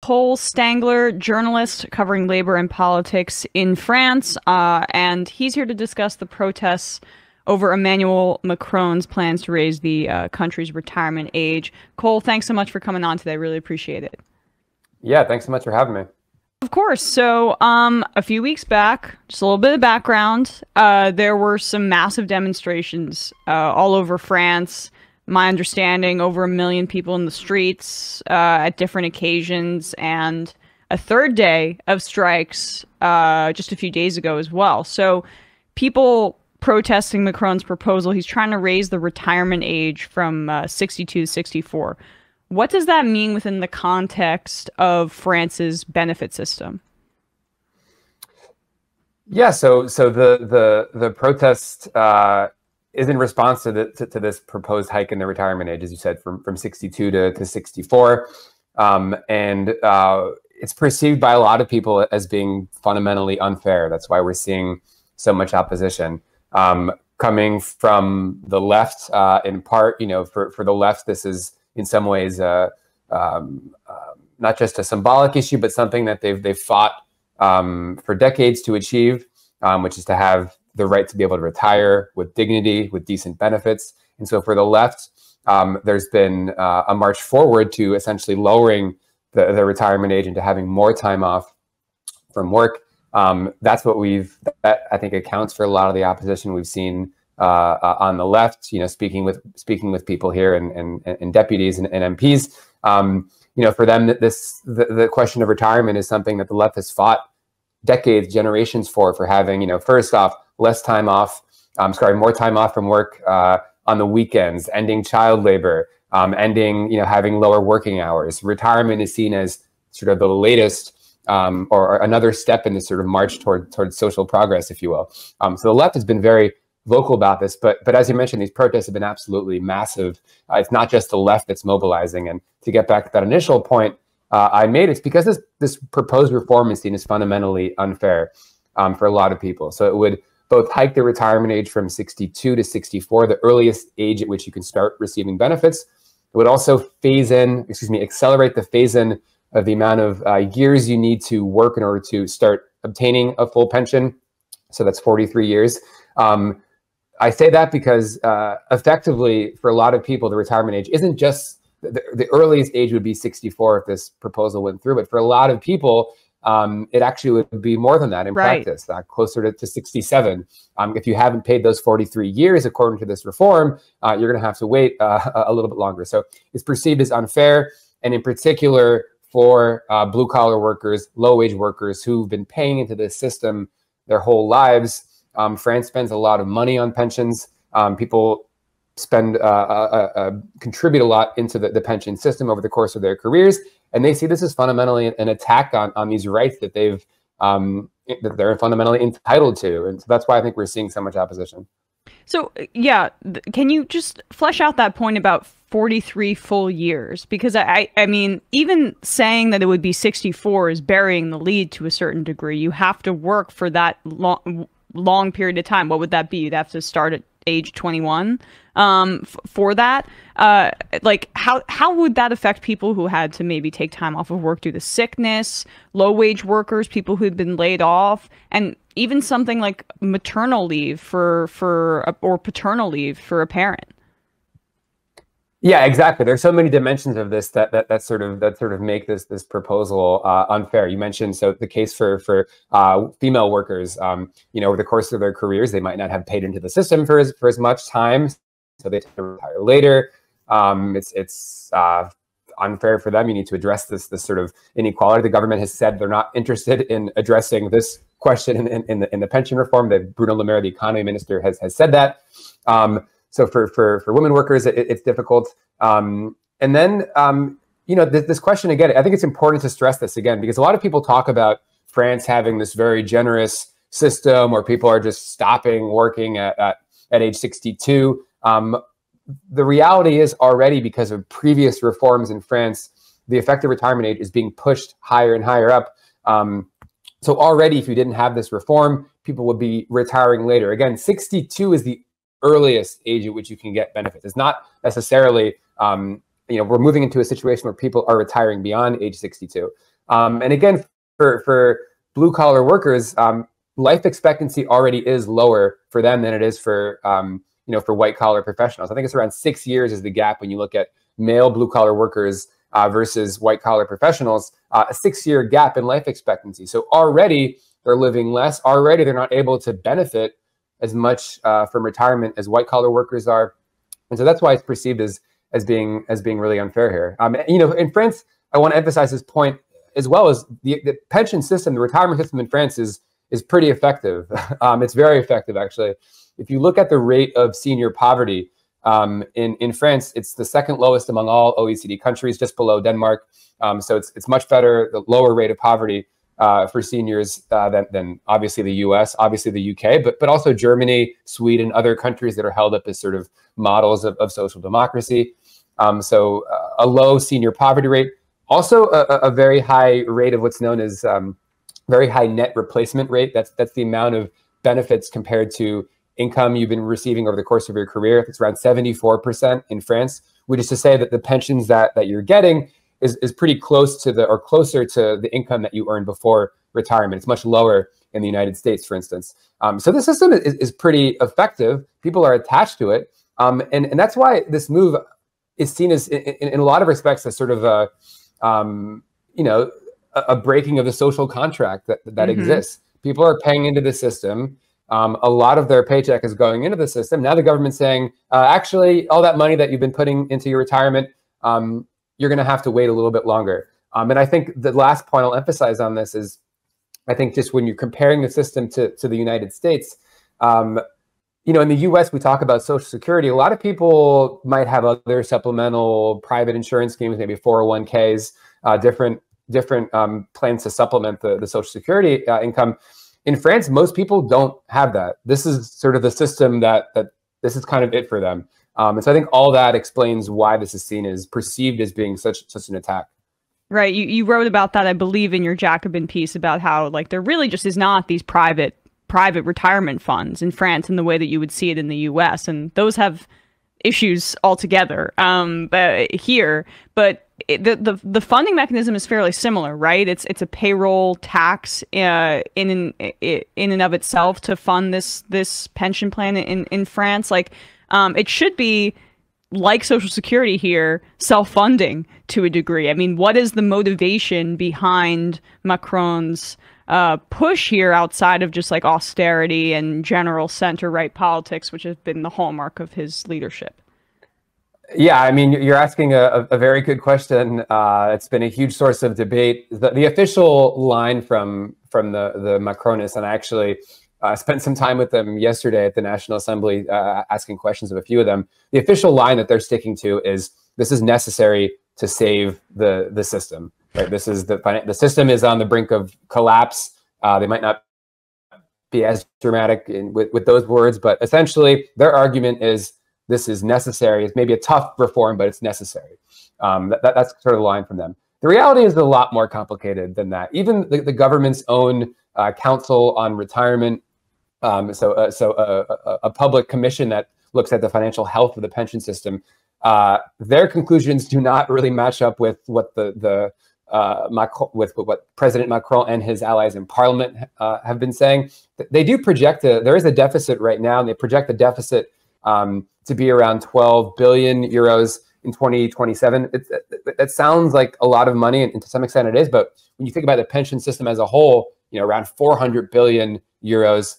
Cole Stangler, journalist covering labor and politics in France, and he's here to discuss the protests over Emmanuel Macron's plans to raise the country's retirement age. Cole, thanks so much for coming on today. Really appreciate it. Yeah, thanks so much for having me. Of course. So a few weeks back, just a little bit of background, there were some massive demonstrations all over France. My understanding, over 1 million people in the streets at different occasions, and a third day of strikes just a few days ago as well. So people protesting Macron's proposal, he's trying to raise the retirement age from 62 to 64. What does that mean within the context of France's benefit system? Yeah, so the protest is in response to this proposed hike in the retirement age, as you said, from 62 to 64, and it's perceived by a lot of people as being fundamentally unfair. That's why we're seeing so much opposition coming from the left. In part, for the left, this is in some ways not just a symbolic issue, but something that they've fought for decades to achieve, which is to have the right to be able to retire with dignity, with decent benefits. And so for the left, there's been a march forward to essentially lowering the retirement age and to having more time off from work. That's what that I think accounts for a lot of the opposition we've seen on the left, speaking with people here and deputies and MPs, for them, the question of retirement is something that the left has fought decades, generations for having, first off, more time off from work on the weekends, ending child labor, ending, having lower working hours. Retirement is seen as sort of the latest or another step in this sort of march towards social progress, if you will. So the left has been very vocal about this, but as you mentioned, these protests have been absolutely massive. It's not just the left that's mobilizing. And to get back to that initial point I made, it's because this proposed reform is seen as fundamentally unfair for a lot of people. So it would both hike the retirement age from 62 to 64, the earliest age at which you can start receiving benefits. It would also accelerate the phase-in of the amount of years you need to work in order to start obtaining a full pension. So that's 43 years. I say that because effectively, for a lot of people, the retirement age isn't just the earliest age would be 64 if this proposal went through. But for a lot of people, it actually would be more than that in practice, closer to 67. If you haven't paid those 43 years, according to this reform, you're going to have to wait a little bit longer. So it's perceived as unfair, and in particular for blue-collar workers, low-wage workers who've been paying into this system their whole lives. France spends a lot of money on pensions. People contribute a lot into the pension system over the course of their careers, and they see this as fundamentally an attack on these rights that that they're fundamentally entitled to, and so that's why I think we're seeing so much opposition. So yeah, can you just flesh out that point about 43 full years? Because I mean, even saying that it would be 64 is burying the lead to a certain degree. You have to work for that long period of time. What would that be? You'd have to start at age 21 for that. Like how would that affect people who had to maybe take time off of work due to sickness, low wage workers, people who'd been laid off, and even something like maternal leave or paternal leave for a parent? Yeah, exactly. There's so many dimensions of this that sort of make this proposal unfair. You mentioned the case for female workers. Over the course of their careers, they might not have paid into the system for as much time, so they tend to retire later. It's unfair for them. You need to address this sort of inequality. The government has said they're not interested in addressing this question in the pension reform. Bruno Le Maire, the economy minister, has said that. So for women workers, it's difficult. And then, this question again, I think it's important to stress this again, because a lot of people talk about France having this very generous system where people are just stopping working at age 62. The reality is already, because of previous reforms in France, the effective retirement age is being pushed higher and higher up. So already, if you didn't have this reform, people would be retiring later. Again, 62 is the earliest age at which you can get benefits. It's not necessarily, we're moving into a situation where people are retiring beyond age 62. And again, for blue collar workers, life expectancy already is lower for them than it is for for white collar professionals. I think it's around 6 years is the gap when you look at male blue collar workers versus white collar professionals. A 6-year gap in life expectancy. So already they're living less. Already they're not able to benefit as much from retirement as white collar workers are, and so that's why it's perceived as being really unfair here. In France, I want to emphasize this point as well as the pension system, the retirement system in France is pretty effective. It's very effective, actually. If you look at the rate of senior poverty in France, it's the second lowest among all OECD countries, just below Denmark. So it's much better, the lower rate of poverty for seniors than obviously the US, obviously the UK, but also Germany, Sweden, other countries that are held up as sort of models of social democracy. So a low senior poverty rate. Also, a very high rate of what's known as very high net replacement rate. That's the amount of benefits compared to income you've been receiving over the course of your career. It's around 74% in France, which is to say that the pensions that you're getting is pretty close to or closer to the income that you earned before retirement. It's much lower in the United States, for instance. So the system is pretty effective. People are attached to it, and that's why this move is seen as, in a lot of respects, as sort of a breaking of the social contract that exists. People are paying into the system. A lot of their paycheck is going into the system. Now the government's saying, actually, all that money that you've been putting into your retirement, you're going to have to wait a little bit longer. And I think the last point I'll emphasize on this is, I think just when you're comparing the system to the United States, in the US, we talk about Social Security. A lot of people might have other supplemental private insurance schemes, maybe 401ks, different plans to supplement the Social Security income. In France, most people don't have that. This is sort of the system that this is kind of it for them. And so I think all that explains why this is seen as perceived as being such an attack. Right. You wrote about that, I believe, in your Jacobin piece about how there really just is not these private retirement funds in France in the way that you would see it in the US, and those have issues altogether but the funding mechanism is fairly similar, right? It's a payroll tax in and of itself to fund this pension plan in France. It should be like Social Security here, self-funding to a degree. I mean, what is the motivation behind Macron's push here outside of just austerity and general center-right politics, which has been the hallmark of his leadership? Yeah, I mean, you're asking a very good question. It's been a huge source of debate. The official line from the Macronists, and I actually spent some time with them yesterday at the National Assembly asking questions of a few of them. The official line that they're sticking to is, this is necessary to save the system. Right? This is the system is on the brink of collapse. They might not be as dramatic with those words, but essentially their argument is, this is necessary. It's maybe a tough reform, but it's necessary. That's sort of the line from them. The reality is a lot more complicated than that. Even the government's own Council on Retirement, a public commission that looks at the financial health of the pension system, their conclusions do not really match up with what what President Macron and his allies in Parliament have been saying. They do project there is a deficit right now, and they project the deficit to be around 12 billion euros in 2027. That sounds like a lot of money, and to some extent it is. But when you think about the pension system as a whole, around 400 billion euros,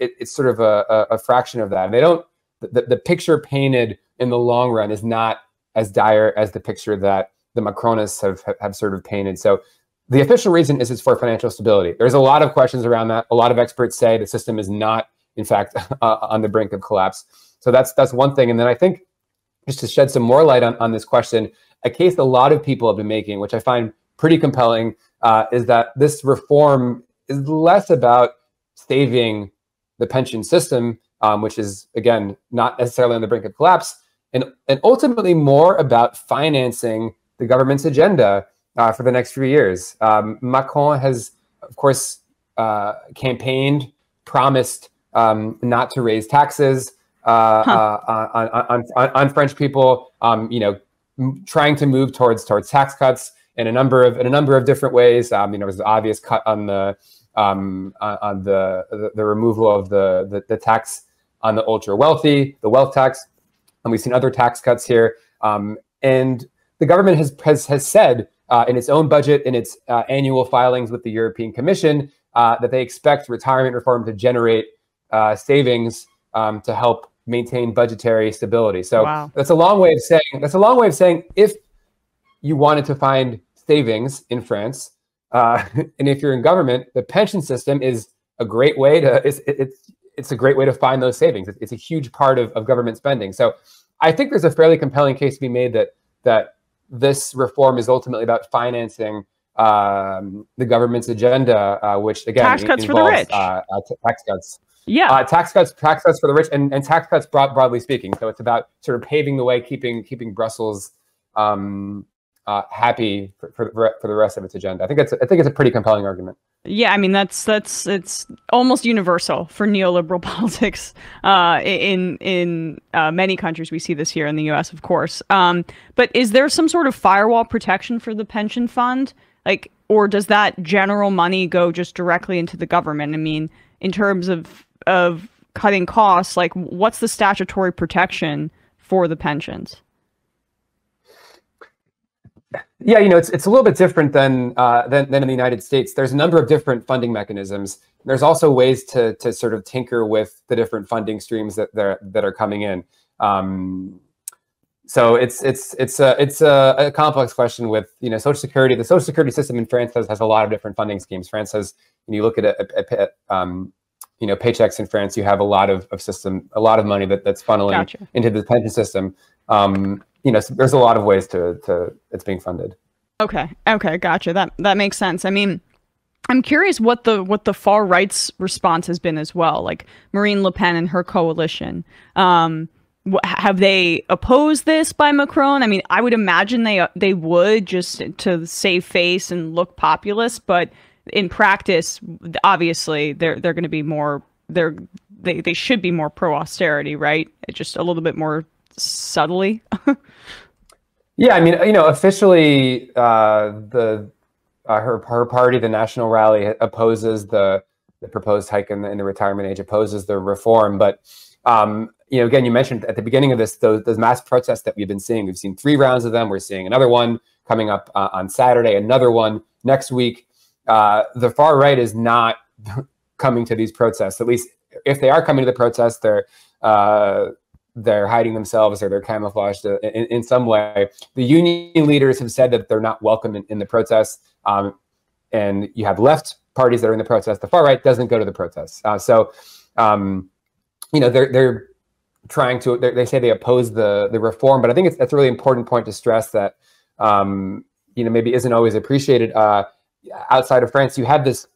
it's sort of a fraction of that. And they don't. The picture painted in the long run is not as dire as the picture that the Macronists have sort of painted. So the official reason is it's for financial stability. There's a lot of questions around that. A lot of experts say the system is not, in fact, on the brink of collapse. So that's one thing. And then I think, just to shed some more light on this question, a case a lot of people have been making, which I find pretty compelling, is that this reform is less about saving the pension system, which is, again, not necessarily on the brink of collapse, and ultimately more about financing the government's agenda for the next few years. Macron has, of course, campaigned, promised not to raise taxes on French people, trying to move towards tax cuts. in a number of different ways. There was the obvious cut on the removal of the tax on the ultra wealthy, the wealth tax, and we've seen other tax cuts here. And the government has said in its own budget, in its annual filings with the European Commission, that they expect retirement reform to generate savings to help maintain budgetary stability. So wow. that's a long way of saying if you wanted to find savings in France, and if you're in government, the pension system is a great way to it's a great way to find those savings. It's a huge part of government spending. So I think there's a fairly compelling case to be made that this reform is ultimately about financing the government's agenda, which again tax cuts involves, for the rich. Tax cuts. Yeah, tax cuts for the rich, and tax cuts broadly speaking. So it's about sort of paving the way, keeping Brussels happy for the rest of its agenda. I think it's a pretty compelling argument. Yeah, I mean it's almost universal for neoliberal politics in many countries. We see this here in the U.S., of course. But is there some sort of firewall protection for the pension fund, like, or does that general money go just directly into the government? I mean, in terms of cutting costs, like, what's the statutory protection for the pensions? Yeah, it's a little bit different than in the United States. There's a number of different funding mechanisms. There's also ways to sort of tinker with the different funding streams that are coming in. So it's a complex question with Social Security. The Social Security system in France has a lot of different funding schemes. France has, when you look at paychecks in France, you have a lot of money that's funneling into the pension system. So there's a lot of ways to it's being funded. Okay, gotcha. That makes sense. I mean, I'm curious what the far right's response has been as well. Like Marine Le Pen and her coalition. Have they opposed this by Macron? I mean, I would imagine they would, just to save face and look populist, but in practice, obviously, they're going to be more. They should be more pro austerity, right? Just a little bit more subtly. Yeah, I mean, officially, her party, the National Rally, opposes the proposed hike in the retirement age, opposes the reform. But again, you mentioned at the beginning of this those mass protests that we've been seeing. We've seen 3 rounds of them. We're seeing another one coming up on Saturday, another one next week. The far right is not coming to these protests. At least if they are coming to the protests, they're hiding themselves or they're camouflaged in some way. The union leaders have said that they're not welcome in the protests. And you have left parties that are in the protests. The far right doesn't go to the protests. They're trying to, they say they oppose the reform, but I think that's a really important point to stress that, maybe isn't always appreciated. Outside of France, you have this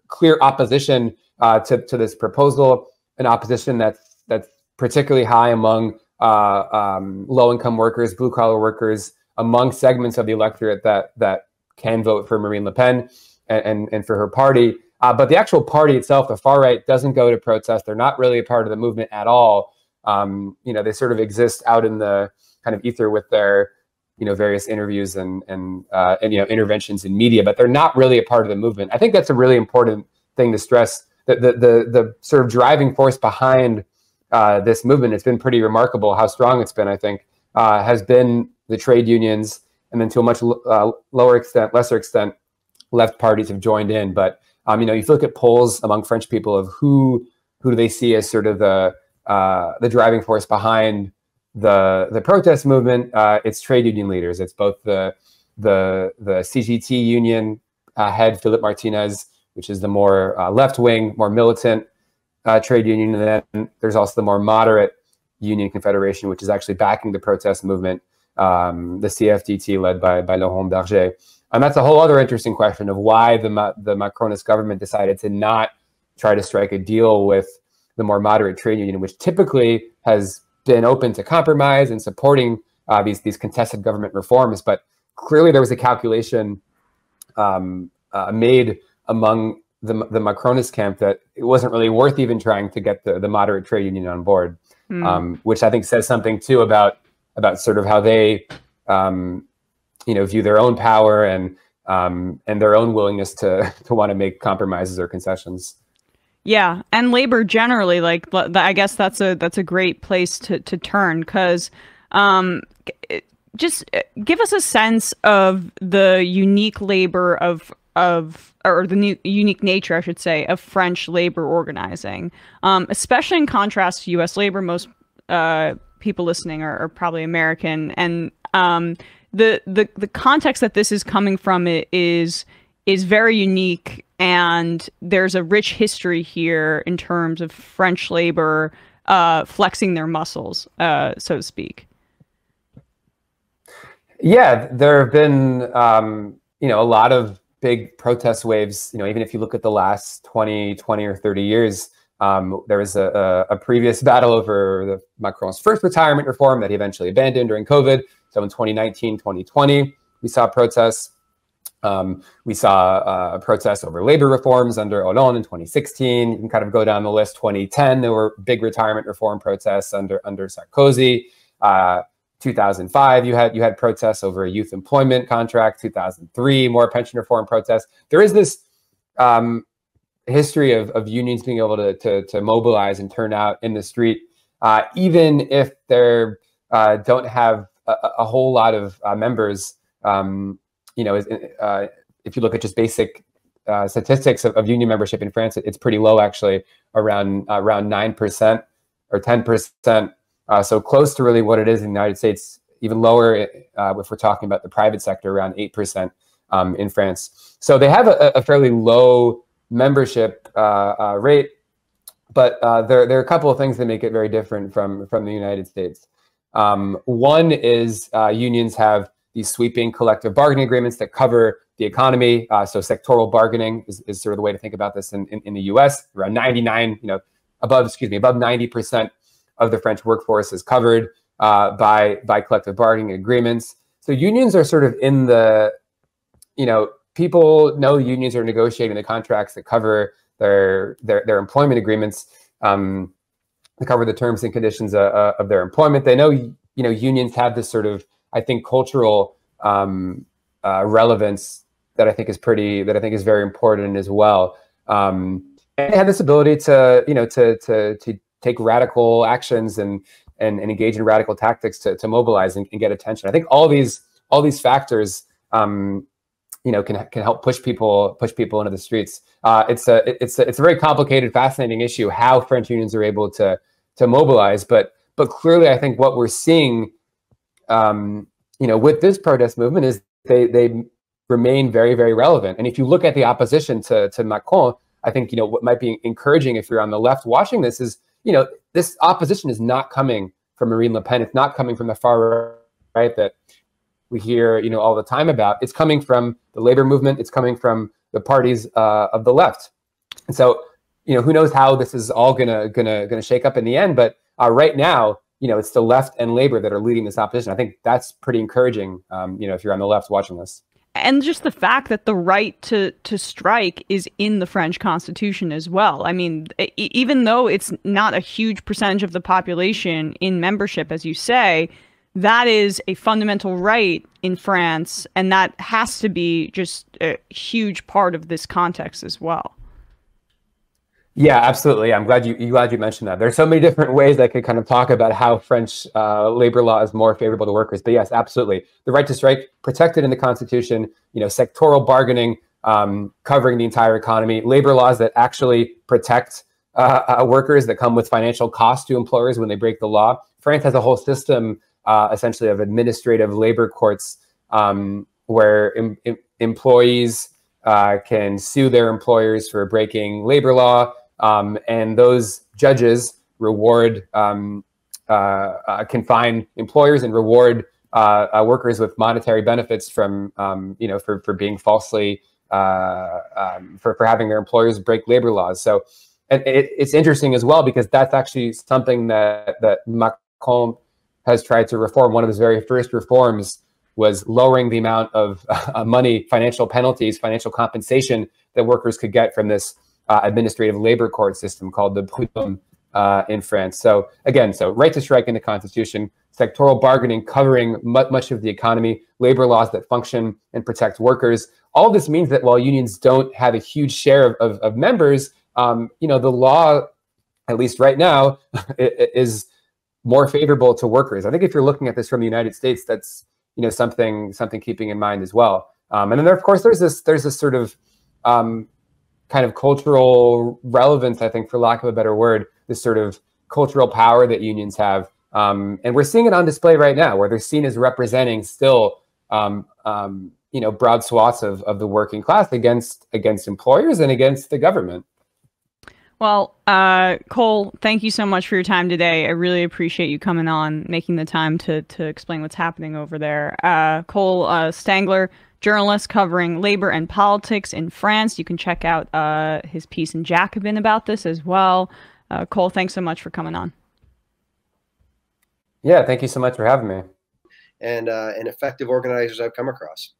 clear opposition to this proposal, an opposition that's particularly high among low-income workers, blue-collar workers, among segments of the electorate that can vote for Marine Le Pen and for her party. But the actual party itself, the far right, doesn't go to protest. They're not really a part of the movement at all. They sort of exist out in the kind of ether with their various interviews and interventions in media, but they're not really a part of the movement. I think that's a really important thing to stress. The sort of driving force behind this movement, it's been pretty remarkable how strong it's been, I think, has been the trade unions, and then to a much lesser extent, left parties have joined in. But if you look at polls among French people of who do they see as sort of the driving force behind the protest movement, it's trade union leaders. It's both the CGT union head Philippe Martinez, which is the more left-wing, more militant trade union, and then there's also the more moderate Union Confederation, which is actually backing the protest movement, the CFDT led by Laurent Berger. And that's a whole other interesting question of why the Macronist government decided to not try to strike a deal with the more moderate trade union, which typically has been open to compromise and supporting these contested government reforms. But clearly there was a calculation made among the Macronist camp that it wasn't really worth even trying to get the moderate trade union on board, which I think says something too about sort of how they view their own power and their own willingness to want to make compromises or concessions. Yeah, and labor generally, like I guess that's a great place to turn, because just give us a sense of the unique labor or the unique nature, I should say, of French labor organizing, especially in contrast to U.S. labor. Most people listening are probably American, and the context that this is coming from is very unique, and there's a rich history here in terms of French labor flexing their muscles, so to speak. Yeah, there have been a lot of big protest waves. Even if you look at the last 20 or 30 years, there was a previous battle over Macron's first retirement reform that he eventually abandoned during COVID. So in 2019, 2020, we saw protests. We saw protests over labor reforms under Hollande in 2016. You can kind of go down the list. 2010, there were big retirement reform protests under Sarkozy. 2005, you had protests over a youth employment contract. 2003, more pension reform protests. There is this history of unions being able to mobilize and turn out in the street, even if they don't have a whole lot of members. If you look at just basic statistics of union membership in France, it's pretty low, actually, around 9% or 10%. So close to really what it is in the United States, even lower if we're talking about the private sector, around 8% in France. So they have a fairly low membership rate, but there are a couple of things that make it very different from the United States. One is unions have these sweeping collective bargaining agreements that cover the economy. So sectoral bargaining is sort of the way to think about this in the U.S. Around above 90% of the French workforce is covered by collective bargaining agreements. So unions are sort of in the, people know unions are negotiating the contracts that cover their employment agreements, that cover the terms and conditions of their employment. They know, unions have this sort of, I think, cultural relevance that I think is very important as well. And they have this ability to take radical actions and engage in radical tactics to mobilize and get attention. I think all these factors, can help push people into the streets. It's a very complicated, fascinating issue how French unions are able to mobilize, but clearly I think what we're seeing, with this protest movement is they remain very, very relevant. And if you look at the opposition to Macron, I think what might be encouraging if you're on the left watching this is, this opposition is not coming from Marine Le Pen. It's not coming from the far right that we hear, all the time about. It's coming from the labor movement. It's coming from the parties of the left. And so, who knows how this is all gonna shake up in the end. But right now, it's the left and labor that are leading this opposition. I think that's pretty encouraging, if you're on the left watching this. And just the fact that the right to strike is in the French Constitution as well. I mean, even though it's not a huge percentage of the population in membership, as you say, that is a fundamental right in France, and that has to be just a huge part of this context as well. Yeah, absolutely. I'm glad you mentioned that. There's so many different ways I could kind of talk about how French labor law is more favorable to workers. But yes, absolutely. The right to strike, protected in the Constitution, sectoral bargaining, covering the entire economy, labor laws that actually protect workers that come with financial costs to employers when they break the law. France has a whole system, essentially, of administrative labor courts where employees can sue their employers for breaking labor law. And those judges reward, can fine employers and reward workers with monetary benefits from, for being falsely, for having their employers break labor laws. So, and it's interesting as well, because that's actually something that Macron has tried to reform. One of his very first reforms was lowering the amount of money, financial penalties, financial compensation that workers could get from this administrative labor court system called the prud'homme in France. So again, so right to strike in the Constitution, sectoral bargaining covering much of the economy, labor laws that function and protect workers. All this means that while unions don't have a huge share of members, you know, the law, at least right now, is more favorable to workers. I think if you're looking at this from the United States, that's, you know, something keeping in mind as well. And then there, of course, there's this sort of kind of cultural relevance, I think, for lack of a better word, this sort of cultural power that unions have. And we're seeing it on display right now, where they're seen as representing still, you know, broad swaths of the working class against employers and against the government. Well, Cole, thank you so much for your time today. I really appreciate you coming on, making the time to explain what's happening over there. Cole Stangler, journalist covering labor and politics in France. You can check out his piece in Jacobin about this as well. Cole, thanks so much for coming on. Yeah, thank you so much for having me. And effective organizers I've come across.